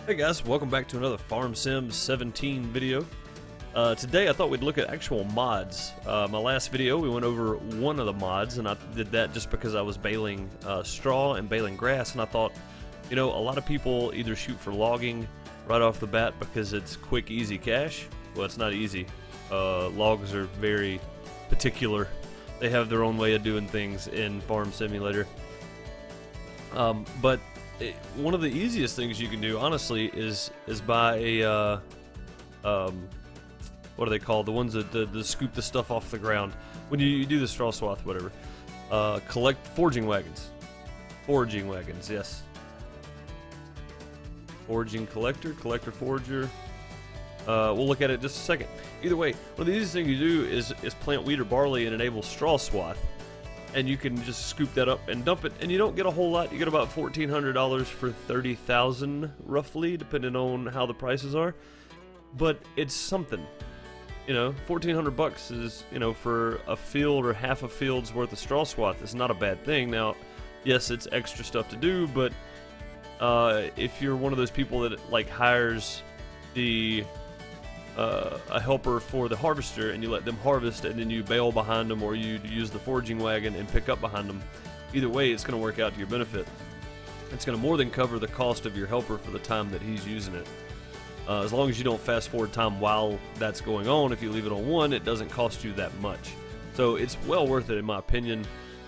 Hey guys, welcome back to another Farm Sim 17 video. Today I thought we'd look at actual mods. My last video we went over one of the mods, and I did that just because I was baling straw and baling grass, and I thought, you know, a lot of people either shoot for logging right off the bat because it's quick, easy cash. Well, it's not easy. Logs are very particular. They have their own way of doing things in Farm Simulator. But one of the easiest things you can do, honestly, is buy a what are they called? The ones that scoop the stuff off the ground when you do the straw swath, whatever. Collect foraging wagons. Foraging wagons, yes. Foraging collector, forager. We'll look at it in just a second. Either way, one of the easiest things you do is plant wheat or barley and enable straw swath. And you can just scoop that up and dump it, and you don't get a whole lot. You get about $1,400 for 30,000, roughly, depending on how the prices are. But it's something, you know. 1,400 bucks is, you know, for a field or half a field's worth of straw swath. It's not a bad thing. Now, yes, it's extra stuff to do, but if you're one of those people that like hires a helper for the harvester, and you let them harvest and then you bale behind them, or you use the foraging wagon and pick up behind them, either way it's going to work out to your benefit. It's going to more than cover the cost of your helper for the time that he's using it. As long as you don't fast forward time while that's going on. If you leave it on one, it doesn't cost you that much, so it's well worth it in my opinion.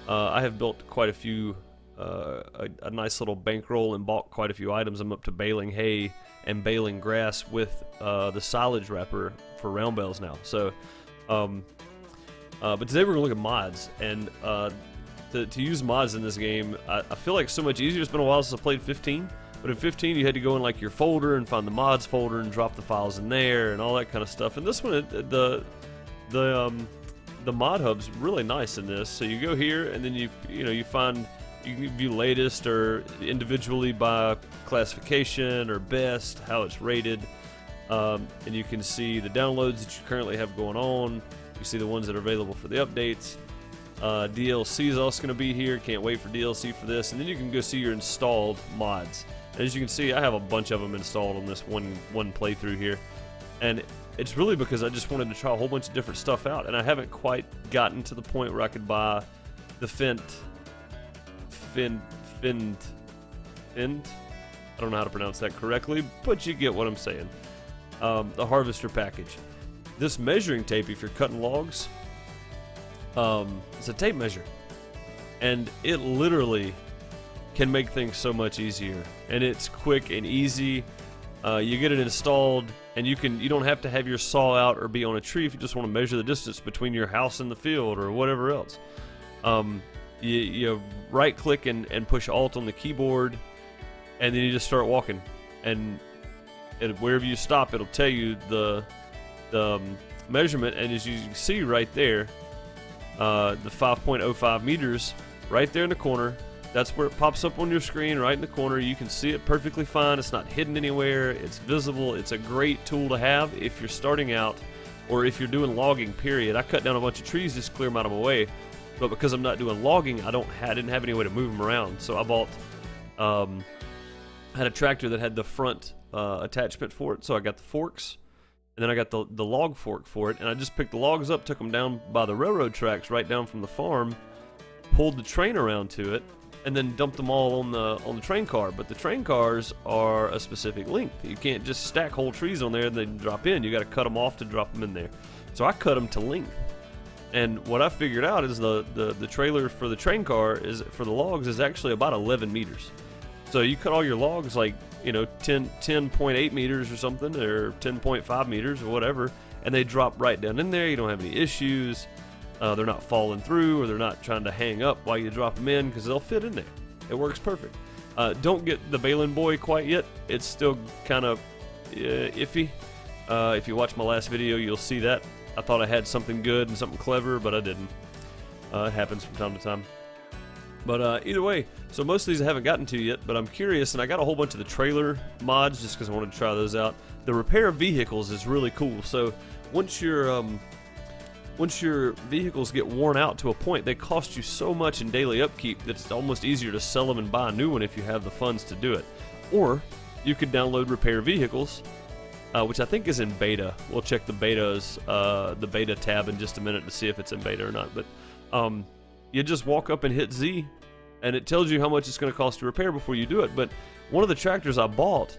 I have built quite a few a nice little bankroll and bought quite a few items. I'm up to baling hay and baling grass with the silage wrapper for round bales now. So, but today we're gonna look at mods, and to use mods in this game, I feel like it's so much easier. It's been a while since I played 15, but in 15 you had to go in like your folder and find the mods folder and drop the files in there and all that kind of stuff. And this one, the mod hub's really nice in this. So you go here, and then you find. You can view latest or individually by classification or best, how it's rated, and you can see the downloads that you currently have going on. You see the ones that are available for the updates. DLC is also going to be here. Can't wait for DLC for this. And then you can go see your installed mods. And as you can see, I have a bunch of them installed on this one playthrough here. And it's really because I just wanted to try a whole bunch of different stuff out, and I haven't quite gotten to the point where I could buy the Fint. I don't know how to pronounce that correctly, but you get what I'm saying. The harvester package. This measuring tape, if you're cutting logs, it's a tape measure, and it literally can make things so much easier. And it's quick and easy. You get it installed, and you don't have to have your saw out or be on a tree if you just want to measure the distance between your house and the field or whatever else. You right click and push Alt on the keyboard, and then you just start walking, and wherever you stop, it'll tell you the measurement. And as you can see right there, the 5.05 meters right there in the corner, that's where it pops up on your screen right in the corner. You can see it perfectly fine. It's not hidden anywhere. It's visible. It's a great tool to have if you're starting out, or if you're doing logging, period. I cut down a bunch of trees just to clear them out of my way. But because I'm not doing logging, I didn't have any way to move them around. So I bought, had a tractor that had the front attachment for it. So I got the forks, and then I got the log fork for it. And I just picked the logs up, took them down by the railroad tracks right down from the farm, pulled the train around to it, and then dumped them all on the train car. But the train cars are a specific length. You can't just stack whole trees on there and then drop in. You got to cut them off to drop them in there. So I cut them to length. And what I figured out is the trailer for the train car for the logs is actually about 11 meters. So you cut all your logs like, you know, 10.8 meters or something, or 10.5 meters or whatever, and they drop right down in there. You don't have any issues. They're not falling through, or they're not trying to hang up while you drop them in, because they'll fit in there. It works perfect. Don't get the baling boy quite yet. It's still kind of iffy. If you watch my last video, you'll see that. I thought I had something good and something clever, but I didn't. It happens from time to time. But either way, so most of these I haven't gotten to yet, but I'm curious, and I got a whole bunch of the trailer mods just because I wanted to try those out. The repair of vehicles is really cool. So once your vehicles get worn out to a point, they cost you so much in daily upkeep that it's almost easier to sell them and buy a new one if you have the funds to do it. Or you could download repair vehicles, which I think is in beta. We'll check the beta tab in just a minute to see if it's in beta or not. But you just walk up and hit Z, and it tells you how much it's going to cost to repair before you do it. But one of the tractors I bought,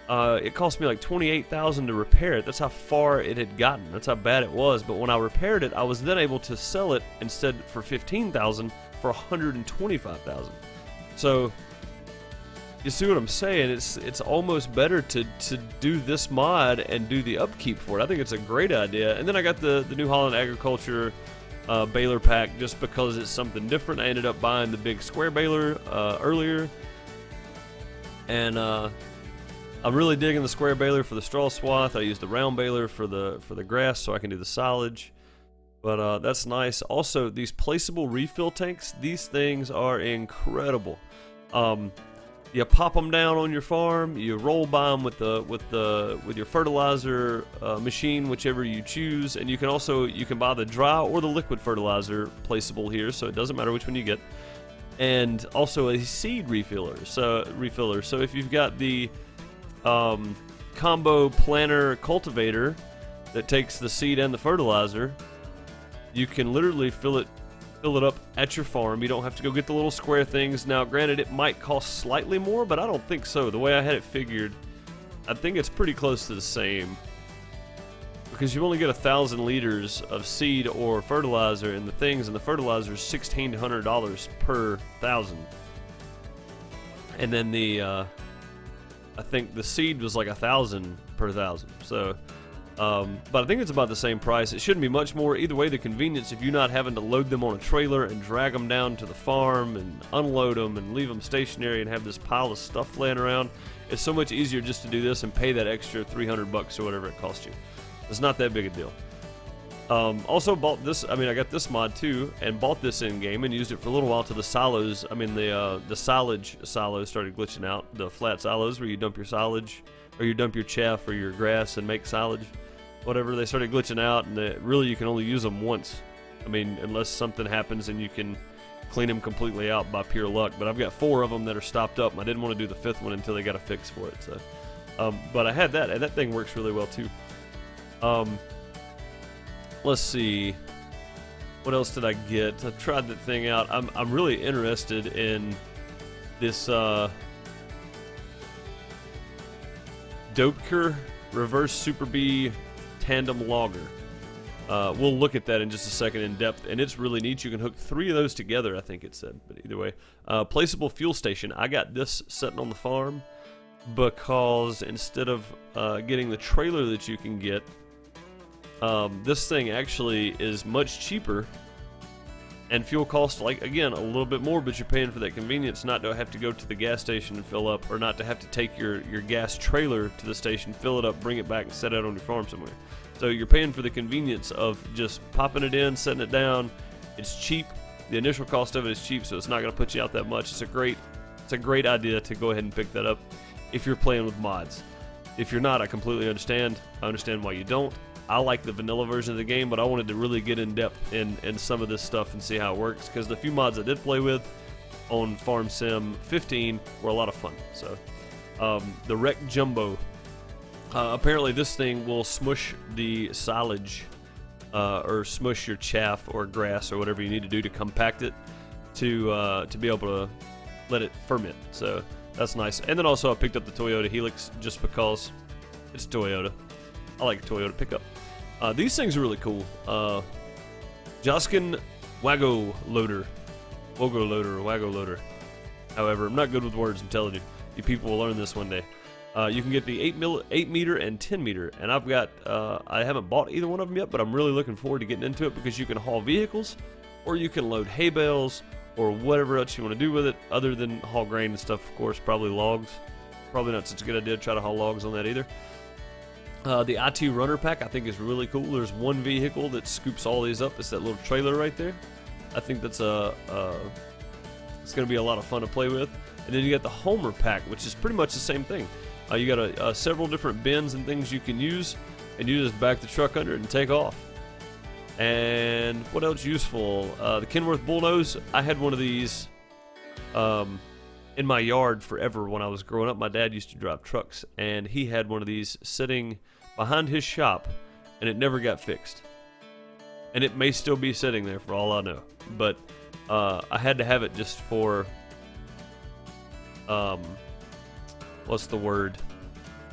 it cost me like $28,000 to repair it. That's how far it had gotten. That's how bad it was. But when I repaired it, I was then able to sell it instead for $15,000 for $125,000. So you see what I'm saying? It's almost better to do this mod and do the upkeep for it. I think it's a great idea. And then I got the New Holland Agriculture baler pack just because it's something different. I ended up buying the big square baler earlier, and I'm really digging the square baler for the straw swath. I use the round baler for the grass so I can do the silage. But that's nice. Also, these placeable refill tanks, these things are incredible. You pop them down on your farm, you roll by them with your fertilizer machine, whichever you choose, and you can buy the dry or the liquid fertilizer placeable here, so it doesn't matter which one you get. And also a seed refiller. So if you've got the combo planter cultivator that takes the seed and the fertilizer, you can literally fill it up at your farm. You don't have to go get the little square things. Now, granted, it might cost slightly more, but I don't think so. The way I had it figured, I think it's pretty close to the same, because you only get 1,000 liters of seed or fertilizer, and the fertilizer is $1,600 per 1,000. And then I think the seed was like 1,000 per 1,000. So, but I think it's about the same price. It shouldn't be much more. Either way, the convenience of you not having to load them on a trailer and drag them down to the farm and unload them and leave them stationary and have this pile of stuff laying around, it's so much easier just to do this and pay that extra $300 or whatever it costs you. It's not that big a deal. Also bought this. I got this mod too, and bought this in game and used it for a little while till the silos. The silage silos started glitching out. The flat silos where you dump your silage, or you dump your chaff or your grass and make silage, whatever. They started glitching out, and really you can only use them once. Unless something happens and you can clean them completely out by pure luck. But I've got 4 of them that are stopped up, and I didn't want to do the 5th one until they got a fix for it. So, but I had that, and that thing works really well too. Let's see. What else did I get? I tried that thing out. I'm really interested in this Doepker Reverse Super Bee Tandem Logger. We'll look at that in just a second in depth, and it's really neat. You can hook 3 of those together, I think it said, but either way. Placeable fuel station. I got this sitting on the farm because instead of getting the trailer that you can get, this thing actually is much cheaper, and fuel costs, like, again, a little bit more, but you're paying for that convenience not to have to go to the gas station and fill up, or not to have to take your gas trailer to the station, fill it up, bring it back, and set it out on your farm somewhere. So you're paying for the convenience of just popping it in, setting it down. It's cheap. The initial cost of it is cheap, so it's not going to put you out that much. It's a great idea to go ahead and pick that up if you're playing with mods. If you're not, I completely understand. I understand why you don't. I like the vanilla version of the game, but I wanted to really get in depth in some of this stuff and see how it works, because the few mods I did play with on Farm Sim 15 were a lot of fun. So, the Wreck Jumbo. Apparently this thing will smush the silage, or smush your chaff or grass or whatever you need to do to compact it to be able to let it ferment. So that's nice. And then also I picked up the Toyota Helix just because it's Toyota. I like a Toyota pickup. These things are really cool. Joskin Wago Loader. Wogo Loader or Wago Loader. However, I'm not good with words, I'm telling you. You people will learn this one day. You can get the 8 meter and 10 meter. And I've got, I haven't bought either one of them yet, but I'm really looking forward to getting into it, because you can haul vehicles, or you can load hay bales, or whatever else you want to do with it, other than haul grain and stuff, of course, probably logs. Probably not such a good idea to try to haul logs on that either. The IT Runner Pack I think is really cool. There's one vehicle that scoops all these up. It's that little trailer right there. I think that's it's going to be a lot of fun to play with. And then you got the Homer Pack, which is pretty much the same thing. You got several different bins and things you can use, and you just back the truck under it and take off. And what else useful? The Kenworth Bullnose. I had one of these in my yard forever. When I was growing up, my dad used to drive trucks, and he had one of these sitting behind his shop, and it never got fixed. And it may still be sitting there for all I know. But I had to have it just for, what's the word?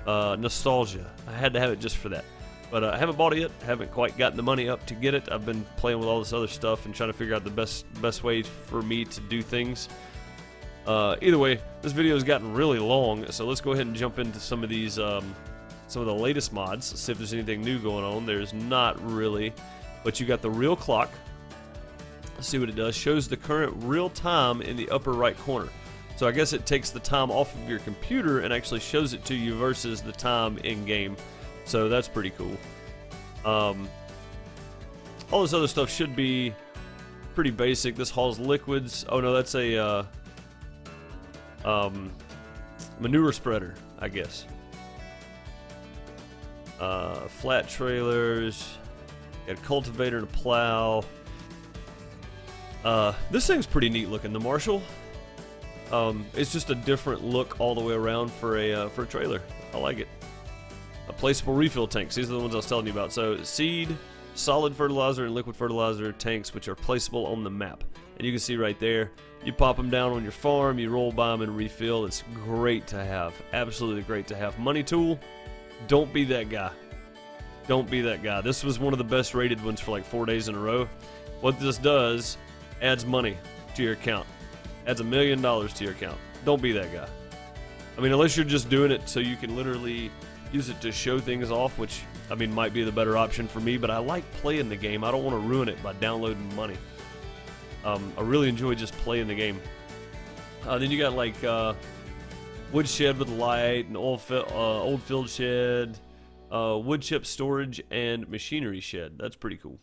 Nostalgia. I had to have it just for that. But I haven't bought it yet. Haven't quite gotten the money up to get it. I've been playing with all this other stuff and trying to figure out the best way for me to do things. Either way, this video has gotten really long, so let's go ahead and jump into some of these, some of the latest mods. Let's see if there's anything new going on. There's not really, but you got the real clock. Let's see what it does. Shows the current real time in the upper right corner. So I guess it takes the time off of your computer and actually shows it to you versus the time in game. So that's pretty cool. All this other stuff should be pretty basic. This hauls liquids. Oh no, that's a manure spreader, I guess. Flat trailers. Got a cultivator and a plow. This thing's pretty neat looking, the Marshall. It's just a different look all the way around for a trailer. I like it. Placeable refill tanks. These are the ones I was telling you about. So seed, solid fertilizer, and liquid fertilizer tanks, which are placeable on the map. And you can see right there, you pop them down on your farm, you roll by them and refill. It's great to have. Absolutely great to have. Money tool, don't be that guy. Don't be that guy. This was one of the best rated ones for like 4 days in a row. What this does, adds money to your account. Adds $1 million to your account. Don't be that guy. I mean, unless you're just doing it so you can literally use it to show things off, which, I mean, might be the better option for me, but I like playing the game. I don't want to ruin it by downloading money. I really enjoy just playing the game. Then you got like wood shed with light, an old field shed, wood chip storage, and machinery shed. That's pretty cool.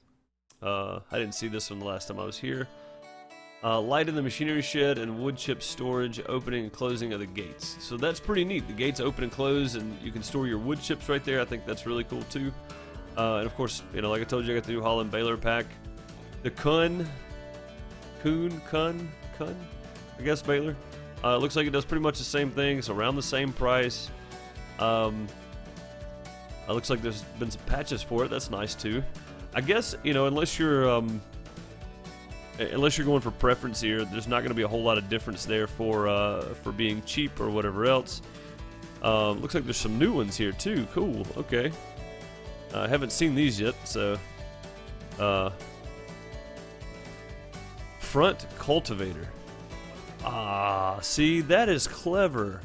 I didn't see this one the last time I was here. Light in the machinery shed and wood chip storage, opening and closing of the gates. So that's pretty neat. The gates open and close, and you can store your wood chips right there. I think that's really cool too. And of course, you know, like I told you, I got the New Holland baler pack. The Kun, I guess baler. It looks like it does pretty much the same thing. It's around the same price. It looks like there's been some patches for it. That's nice too. I guess, you know, unless you're going for preference here, there's not going to be a whole lot of difference there for being cheap or whatever else. Looks like there's some new ones here too. Cool. Okay. I haven't seen these yet, so. Front cultivator. Ah, see, that is clever.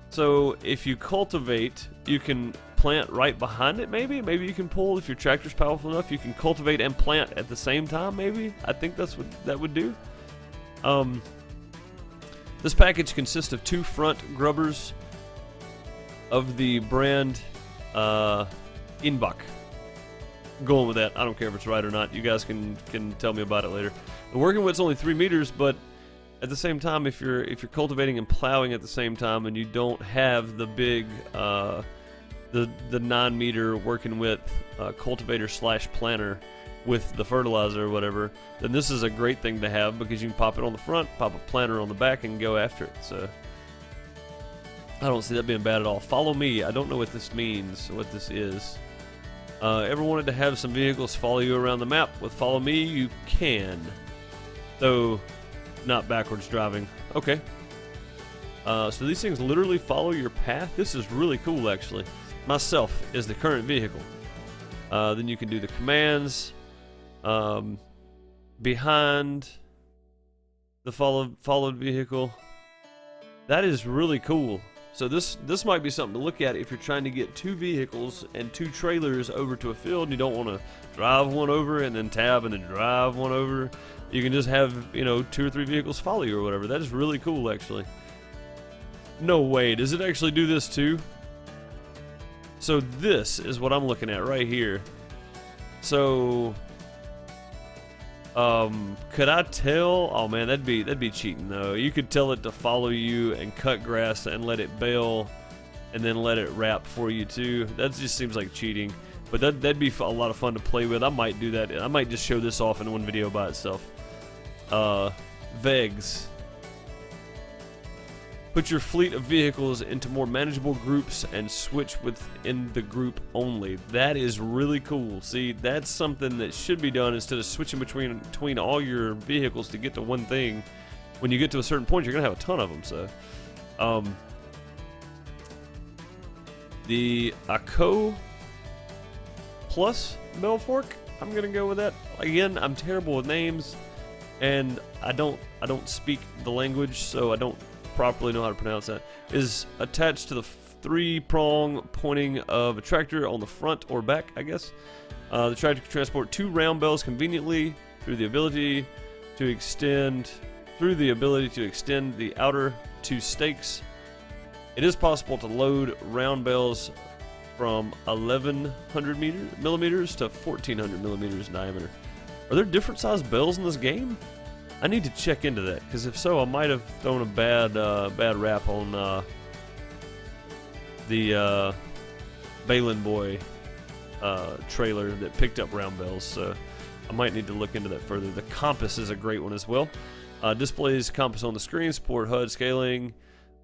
So if you cultivate, you can plant right behind it, maybe you can pull. If your tractor's powerful enough, you can cultivate and plant at the same time, maybe. I think that's what that would do. This package consists of 2 front grubbers of the brand Inbach. Going with that. I don't care if it's right or not. You guys can tell me about it later. The working width's only 3 meters, but at the same time, if you're cultivating and plowing at the same time, and you don't have the big the 9-meter working width cultivator / planter with the fertilizer or whatever, then this is a great thing to have, because you can pop it on the front, pop a planter on the back, and go after it. So I don't see that being bad at all. Follow me. I don't know what this means, what this is. Ever wanted to have some vehicles follow you around the map? With Follow Me, you can. Though, not backwards driving. Okay. So these things literally follow your path. This is really cool, actually. Myself is the current vehicle. Then you can do the commands. Behind the followed vehicle. That is really cool. So this might be something to look at if you're trying to get 2 vehicles and 2 trailers over to a field, and you don't want to drive one over and then tab and then drive one over. You can just have, you know, 2 or 3 vehicles follow you or whatever. That is really cool, actually. No way, does it actually do this too? So this is what I'm looking at right here. So could I tell? Oh man, that'd be cheating though. You could tell it to follow you and cut grass and let it bale and then let it wrap for you too. That just seems like cheating. But that'd be a lot of fun to play with. I might do that. I might just show this off in one video by itself. Vegs. Put your fleet of vehicles into more manageable groups and switch within the group only. That is really cool. See, that's something that should be done instead of switching between all your vehicles to get to one thing. When you get to a certain point, you're going to have a ton of them. So, the Akko Plus Bell Fork, I'm going to go with that. Again, I'm terrible with names, and I don't speak the language, so I don't properly know how to pronounce that. Is attached to the 3-prong pointing of a tractor on the front or back, I guess. The tractor can transport 2 round bells conveniently through the ability to extend the outer 2 stakes. It is possible to load round bells from 1100 millimeters to 1400 millimeters diameter. Are there different sized bells in this game? I need to check into that, because if so, I might have thrown a bad rap on the Balin Boy trailer that picked up round bells, so I might need to look into that further. The compass is a great one as well. Displays compass on the screen, support HUD scaling,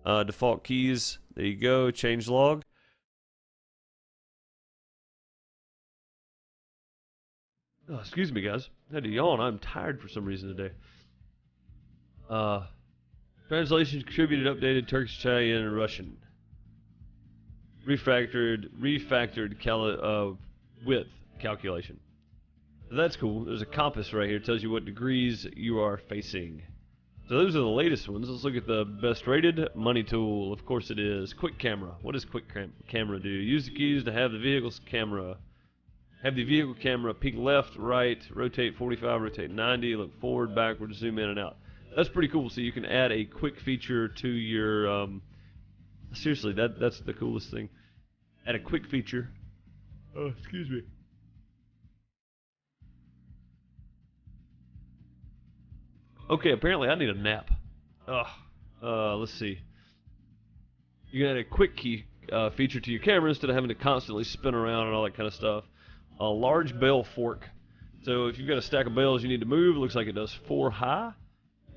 default keys. There you go, change log. Oh, excuse me, guys. I had to yawn. I'm tired for some reason today. Translation contributed, updated Turkish, Italian, and Russian. Refactored width calculation. So that's cool. There's a compass right here. It tells you what degrees you are facing. So those are the latest ones. Let's look at the best rated. Money tool. Of course it is. Quick camera. What does quick camera do? Use the keys to have the vehicle's camera. Have the vehicle camera peek left, right, rotate 45, rotate 90, look forward, backward, zoom in and out. That's pretty cool. So you can add a quick feature to your, seriously, that's the coolest thing. Add a quick feature. Oh, excuse me. Okay, apparently I need a nap. Let's see. You can add a quick key feature to your camera instead of having to constantly spin around and all that kind of stuff. A large bell fork. So if you've got a stack of bells you need to move, it looks like it does 4 high.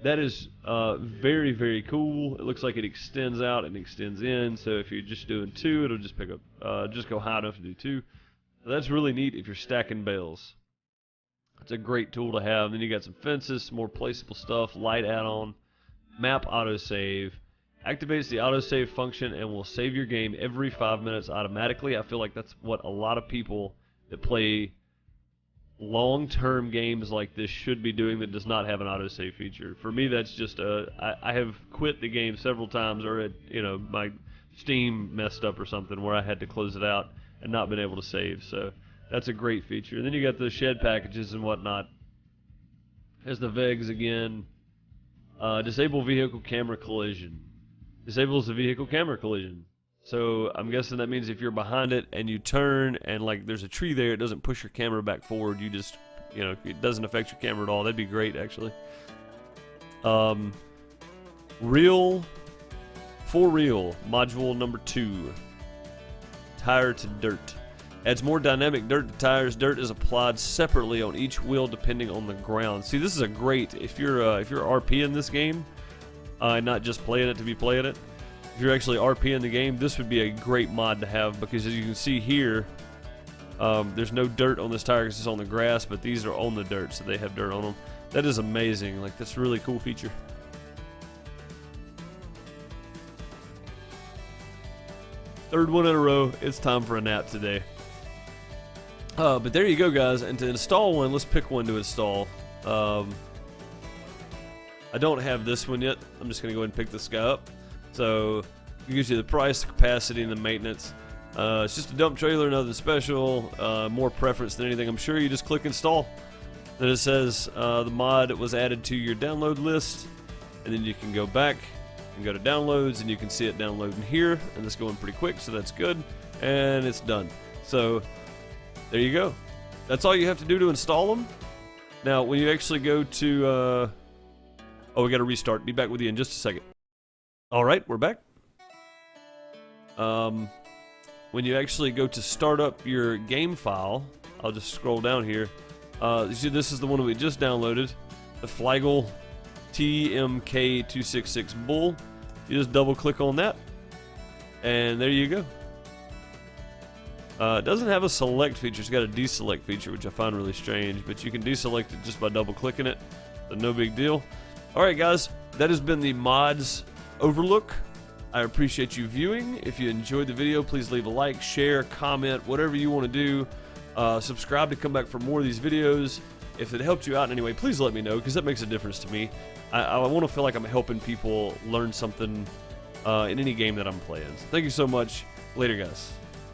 That is very, very cool. It looks like it extends out and extends in. So if you're just doing 2, it'll just pick up, just go high enough to do 2. So that's really neat if you're stacking bells. It's a great tool to have. Then you got some fences, some more placeable stuff, light add-on, map autosave. Activates the autosave function and will save your game every 5 minutes automatically. I feel like that's what a lot of people that play long-term games like this should be doing that does not have an autosave feature. For me, that's just I have quit the game several times, or my Steam messed up or something where I had to close it out and not been able to save. So that's a great feature. And then you got the shed packages and whatnot. There's the VEGs again. Disable vehicle camera collision. Disables the vehicle camera collision. So I'm guessing that means if you're behind it and you turn and like there's a tree there, it doesn't push your camera back forward. You just, it doesn't affect your camera at all. That'd be great, actually. For real module number 2. Tire to dirt. Adds more dynamic dirt to tires. Dirt is applied separately on each wheel depending on the ground. See, this is a great if you're RP in this game, not just playing it to be playing it. If you're actually RP in the game, this would be a great mod to have, because as you can see here, there's no dirt on this tire because it's on the grass, but these are on the dirt, so they have dirt on them. That is amazing. Like, that's a really cool feature. Third one in a row. It's time for a nap today. But there you go, guys. And to install one, let's pick one to install. I don't have this one yet. I'm just going to go ahead and pick this guy up. So it gives you the price, the capacity, and the maintenance. It's just a dump trailer, nothing special. More preference than anything. I'm sure you just click install. Then it says the mod was added to your download list. And then you can go back and go to downloads, and you can see it downloading here. And it's going pretty quick, so that's good. And it's done. So there you go. That's all you have to do to install them. Now, when you actually go to... we got to restart. Be back with you in just a second. Alright, we're back. When you actually go to start up your game file, I'll just scroll down here. You see, this is the one we just downloaded, the Fliegl TMK266 Bull. You just double click on that, and there you go. It doesn't have a select feature, it's got a deselect feature, which I find really strange, but you can deselect it just by double clicking it, so no big deal. Alright guys, that has been the mods overlook. I appreciate you viewing. If you enjoyed the video, please leave a like, share, comment, whatever you want to do. Subscribe to come back for more of these videos. If it helped you out in any way, please let me know, because that makes a difference to me. I want to feel like I'm helping people learn something in any game that I'm playing. So thank you so much. Later guys.